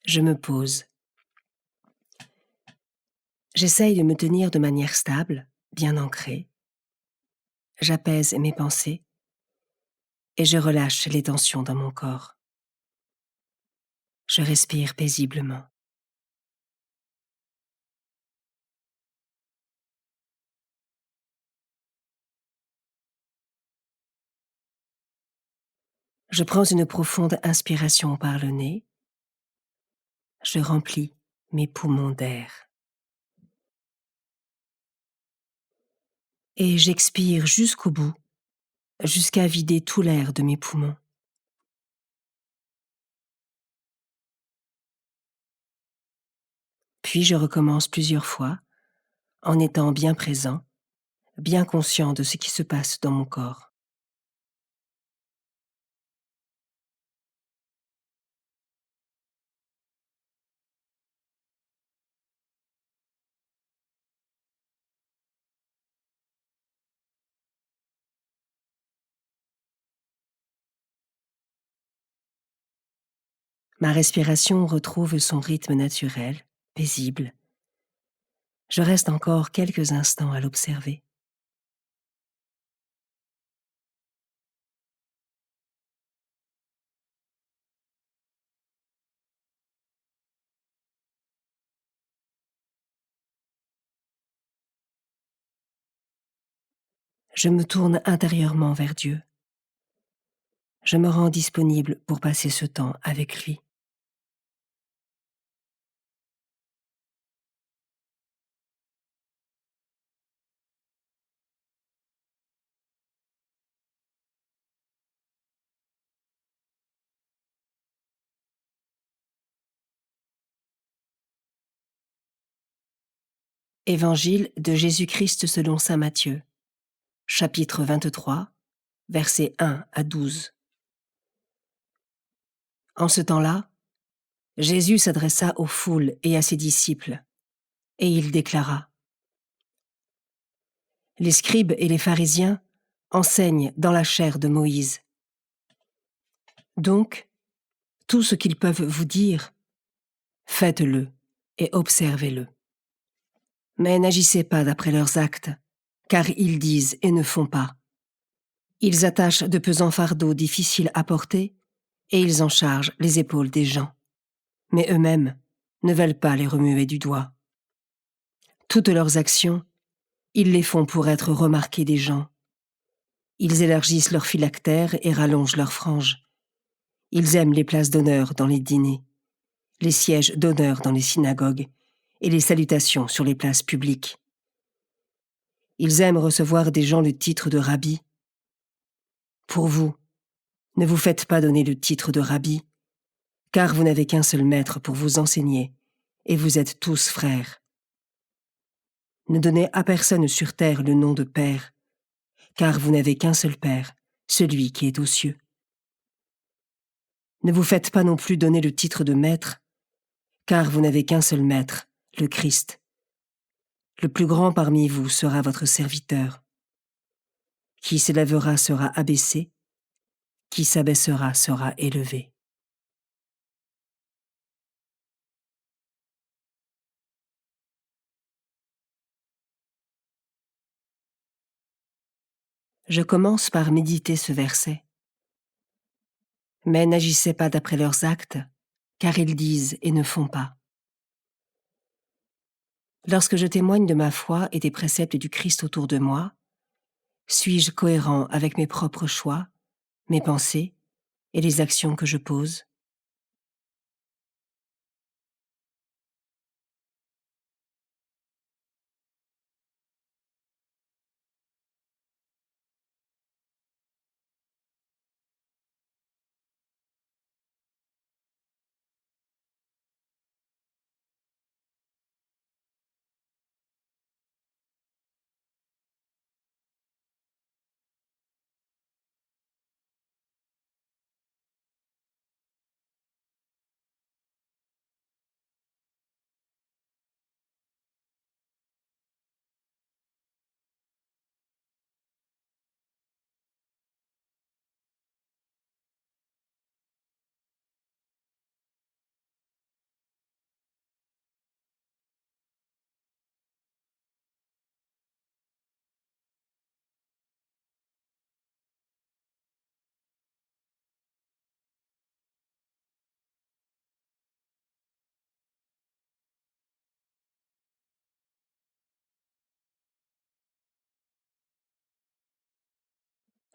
Je me pose. J'essaye de me tenir de manière stable, bien ancrée. J'apaise mes pensées et je relâche les tensions dans mon corps. Je respire paisiblement. Je prends une profonde inspiration par le nez. Je remplis mes poumons d'air. Et j'expire jusqu'au bout, jusqu'à vider tout l'air de mes poumons. Puis je recommence plusieurs fois, en étant bien présent, bien conscient de ce qui se passe dans mon corps. Ma respiration retrouve son rythme naturel, paisible. Je reste encore quelques instants à l'observer. Je me tourne intérieurement vers Dieu. Je me rends disponible pour passer ce temps avec lui. Évangile de Jésus-Christ selon saint Matthieu, chapitre 23, versets 1 à 12. En ce temps-là, Jésus s'adressa aux foules et à ses disciples, et il déclara : « Les scribes et les pharisiens enseignent dans la chair de Moïse. Donc, tout ce qu'ils peuvent vous dire, faites-le et observez-le. Mais n'agissez pas d'après leurs actes, car ils disent et ne font pas. Ils attachent de pesants fardeaux difficiles à porter, et ils en chargent les épaules des gens. Mais eux-mêmes ne veulent pas les remuer du doigt. Toutes leurs actions, ils les font pour être remarqués des gens. Ils élargissent leurs phylactères et rallongent leurs franges. Ils aiment les places d'honneur dans les dîners, les sièges d'honneur dans les synagogues et les salutations sur les places publiques. Ils aiment recevoir des gens le titre de rabbi. Pour vous, ne vous faites pas donner le titre de rabbi, car vous n'avez qu'un seul maître pour vous enseigner, et vous êtes tous frères. Ne donnez à personne sur terre le nom de Père, car vous n'avez qu'un seul Père, celui qui est aux cieux. Ne vous faites pas non plus donner le titre de Maître, car vous n'avez qu'un seul Maître, le Christ. Le plus grand parmi vous sera votre serviteur. Qui s'élèvera sera abaissé, qui s'abaissera sera élevé. Je commence par méditer ce verset. Mais n'agissez pas d'après leurs actes, car ils disent et ne font pas. Lorsque je témoigne de ma foi et des préceptes du Christ autour de moi, suis-je cohérent avec mes propres choix, mes pensées et les actions que je pose ?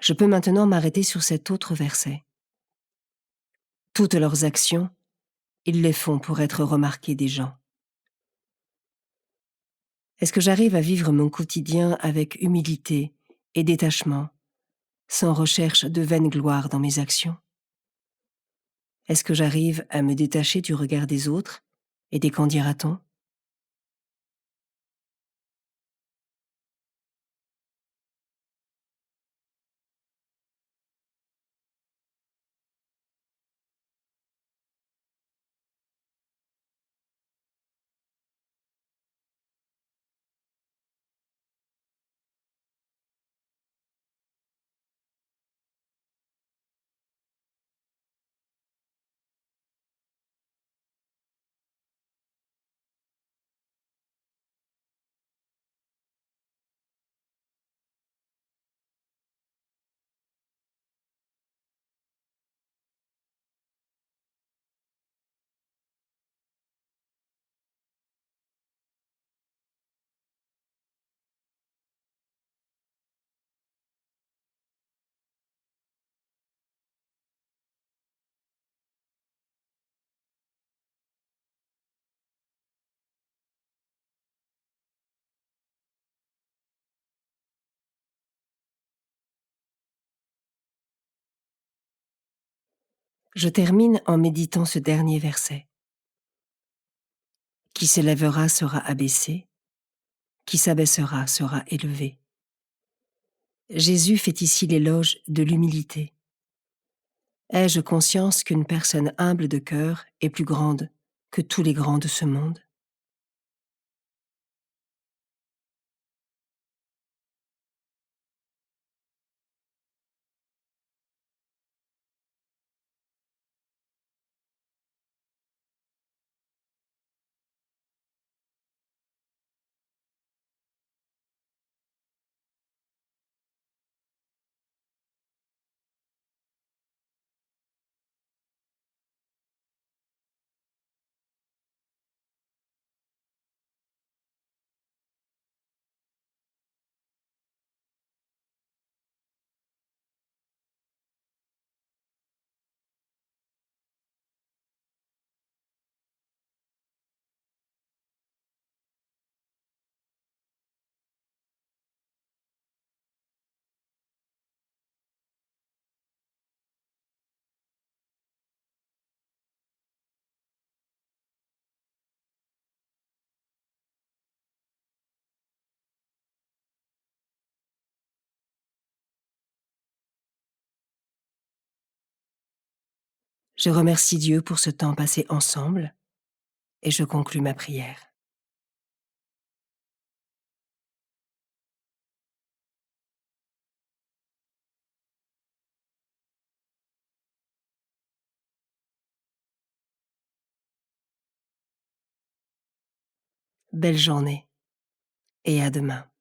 Je peux maintenant m'arrêter sur cet autre verset. Toutes leurs actions, ils les font pour être remarqués des gens. Est-ce que j'arrive à vivre mon quotidien avec humilité et détachement, sans recherche de vaine gloire dans mes actions? Est-ce que j'arrive à me détacher du regard des autres et des qu'en dira-t-on? Je termine en méditant ce dernier verset. Qui s'élèvera sera abaissé, qui s'abaissera sera élevé. Jésus fait ici l'éloge de l'humilité. Ai-je conscience qu'une personne humble de cœur est plus grande que tous les grands de ce monde? Je remercie Dieu pour ce temps passé ensemble et je conclus ma prière. Belle journée et à demain.